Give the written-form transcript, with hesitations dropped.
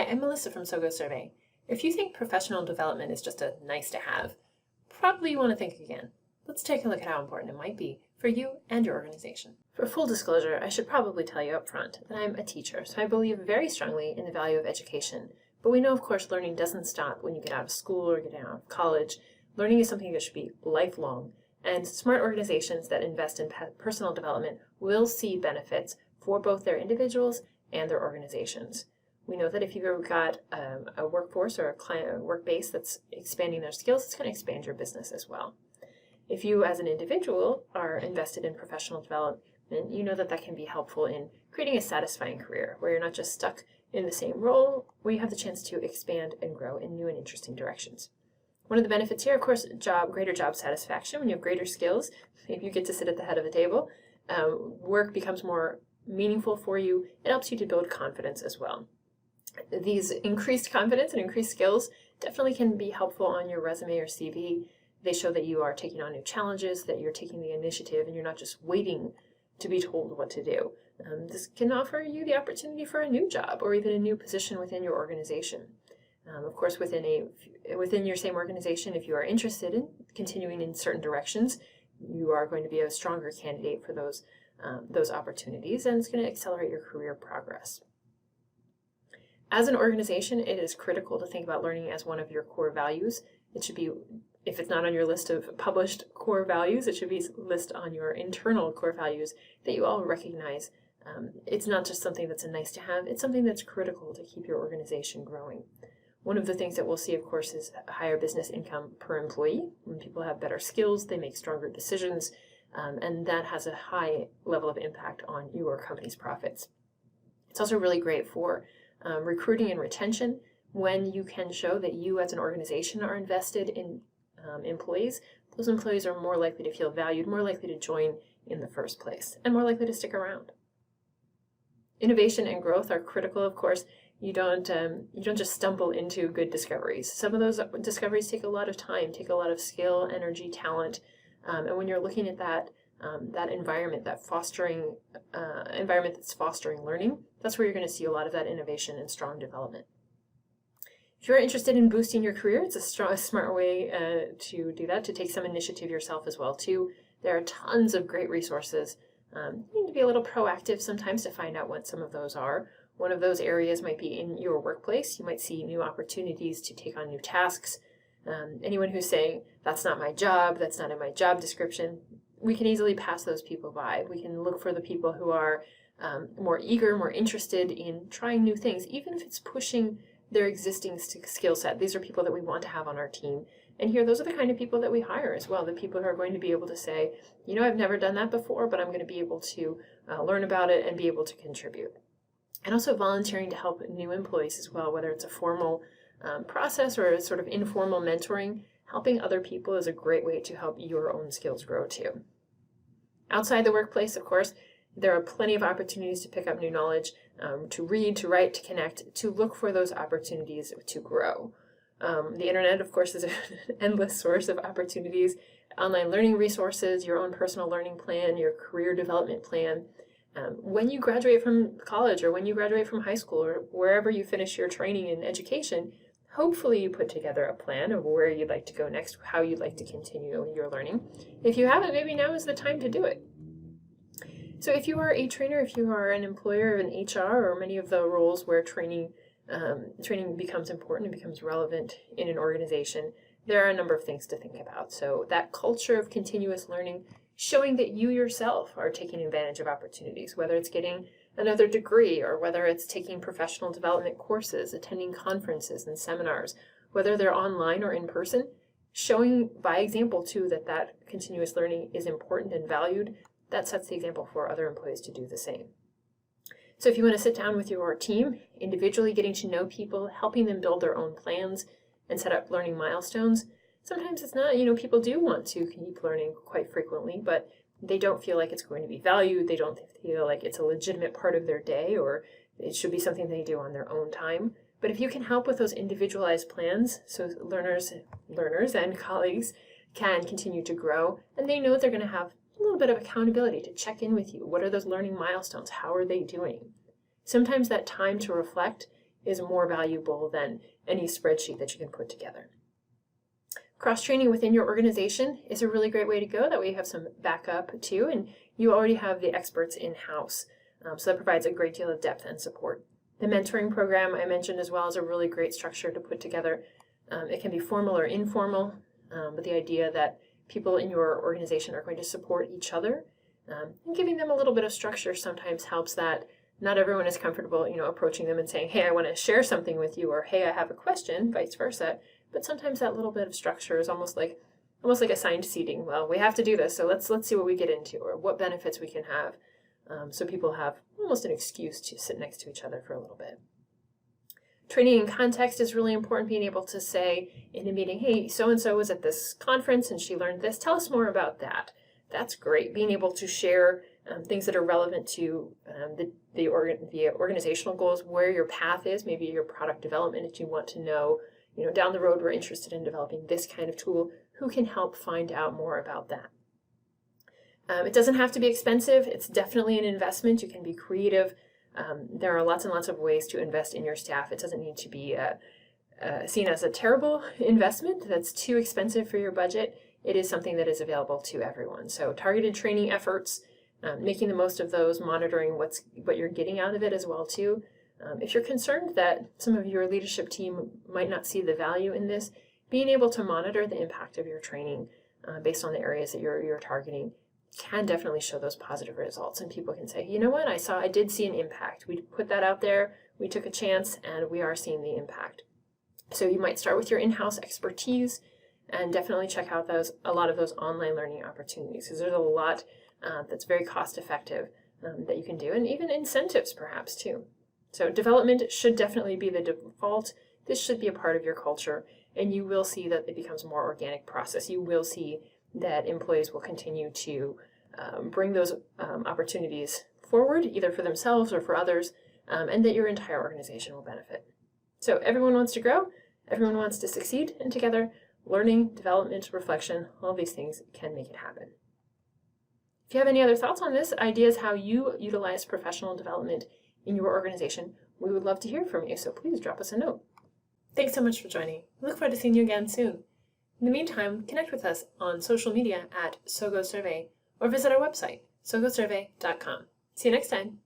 Hi, I'm Melissa from SoGoSurvey. If you think professional development is just a nice to have, probably you want to think again. Let's take a look at how important it might be for you and your organization. For full disclosure, I should probably tell you up front that I'm a teacher, so I believe very strongly in the value of education. But we know, of course, learning doesn't stop when you get out of school or get out of college. Learning is something that should be lifelong, and smart organizations that invest in personal development will see benefits for both their individuals and their organizations. We know that if you've got a workforce or a work base that's expanding their skills, it's going to expand your business as well. If you as an individual are invested in professional development, you know that that can be helpful in creating a satisfying career where you're not just stuck in the same role, where you have the chance to expand and grow in new and interesting directions. One of the benefits here, of course, greater job satisfaction. When you have greater skills, if you get to sit at the head of the table, work becomes more meaningful for you. It helps you to build confidence as well. These increased confidence and increased skills definitely can be helpful on your resume or CV. They show that you are taking on new challenges, that you're taking the initiative, and you're not just waiting to be told what to do. This can offer you the opportunity for a new job or even a new position within your organization. Of course, within your same organization, if you are interested in continuing in certain directions, you are going to be a stronger candidate for those opportunities, and it's going to accelerate your career progress. As an organization, it is critical to think about learning as one of your core values. It should be, if it's not on your list of published core values, it should be listed on your internal core values that you all recognize. It's not just something that's a nice to have, it's something that's critical to keep your organization growing. One of the things that we'll see, of course, is higher business income per employee. When people have better skills, they make stronger decisions, and that has a high level of impact on your company's profits. It's also really great for recruiting and retention. When you can show that you as an organization are invested in employees, those employees are more likely to feel valued, more likely to join in the first place, and more likely to stick around. Innovation and growth are critical, of course. You don't just stumble into good discoveries. Some of those discoveries take a lot of time, take a lot of skill, energy, talent, and when you're looking at that environment, that fostering environment that's fostering learning, that's where you're going to see a lot of that innovation and strong development. If you're interested in boosting your career, it's a smart way to do that, to take some initiative yourself as well too. There are tons of great resources. You need to be a little proactive sometimes to find out what some of those are. One of those areas might be in your workplace. You might see new opportunities to take on new tasks. Anyone who's saying, that's not my job, that's not in my job description, we can easily pass those people by. We can look for the people who are more eager, more interested in trying new things, even if it's pushing their existing skill set. These are people that we want to have on our team. And here, those are the kind of people that we hire as well, the people who are going to be able to say, you know, I've never done that before, but I'm going to be able to learn about it and be able to contribute. And also volunteering to help new employees as well, whether it's a formal process or a sort of informal mentoring. Helping other people is a great way to help your own skills grow too. Outside the workplace, of course, there are plenty of opportunities to pick up new knowledge, to read, to write, to connect, to look for those opportunities to grow. The internet, of course, is an endless source of opportunities. Online learning resources, your own personal learning plan, your career development plan. When you graduate from college or when you graduate from high school or wherever you finish your training and education, hopefully you put together a plan of where you'd like to go next, how you'd like to continue your learning. If you haven't, maybe now is the time to do it. So if you are a trainer, if you are an employer, an HR, or many of the roles where training becomes important and becomes relevant in an organization, there are a number of things to think about. So that culture of continuous learning, showing that you yourself are taking advantage of opportunities, whether it's getting another degree or whether it's taking professional development courses, attending conferences and seminars, whether they're online or in person, showing by example too that continuous learning is important and valued. That sets the example for other employees to do the same. So if you want to sit down with your team, individually getting to know people, helping them build their own plans and set up learning milestones, sometimes it's not, people do want to keep learning quite frequently, but they don't feel like it's going to be valued. They don't feel like it's a legitimate part of their day, or it should be something they do on their own time. But if you can help with those individualized plans, so learners and colleagues can continue to grow, and they know they're going to have a little bit of accountability to check in with you. What are those learning milestones? How are they doing? Sometimes that time to reflect is more valuable than any spreadsheet that you can put together. Cross-training within your organization is a really great way to go. That way you have some backup too, and you already have the experts in-house. So that provides a great deal of depth and support. The mentoring program I mentioned as well is a really great structure to put together. It can be formal or informal, but the idea that people in your organization are going to support each other, and giving them a little bit of structure sometimes helps that not everyone is comfortable, approaching them and saying, hey, I want to share something with you, or hey, I have a question, vice versa. But sometimes that little bit of structure is almost like assigned seating. Well, we have to do this, so let's see what we get into, or what benefits we can have. So people have almost an excuse to sit next to each other for a little bit. Training in context is really important, being able to say in a meeting, hey, so-and-so was at this conference and she learned this. Tell us more about that. That's great. Being able to share things that are relevant to the organizational goals, where your path is, maybe your product development, if you want to know, down the road we're interested in developing this kind of tool, who can help find out more about that. It doesn't have to be expensive. It's definitely an investment. You can be creative. There are lots and lots of ways to invest in your staff. It doesn't need to be seen as a terrible investment that's too expensive for your budget. It is something that is available to everyone. So targeted training efforts, making the most of those, monitoring what you're getting out of it as well too. If you're concerned that some of your leadership team might not see the value in this, being able to monitor the impact of your training based on the areas that you're targeting can definitely show those positive results. And people can say, you know what, I did see an impact. We put that out there, we took a chance, and we are seeing the impact. So you might start with your in-house expertise and definitely check out a lot of those online learning opportunities, because there's a lot that's very cost effective that you can do, and even incentives perhaps too. So development should definitely be the default. This should be a part of your culture, and you will see that it becomes a more organic process. You will see that employees will continue to bring those opportunities forward, either for themselves or for others, and that your entire organization will benefit. So everyone wants to grow, everyone wants to succeed, and together, learning, development, reflection, all these things can make it happen. If you have any other thoughts on this, ideas how you utilize professional development in your organization, we would love to hear from you, so please drop us a note. Thanks so much for joining. We look forward to seeing you again soon. In the meantime, connect with us on social media at SoGoSurvey or visit our website, SoGoSurvey.com. See you next time.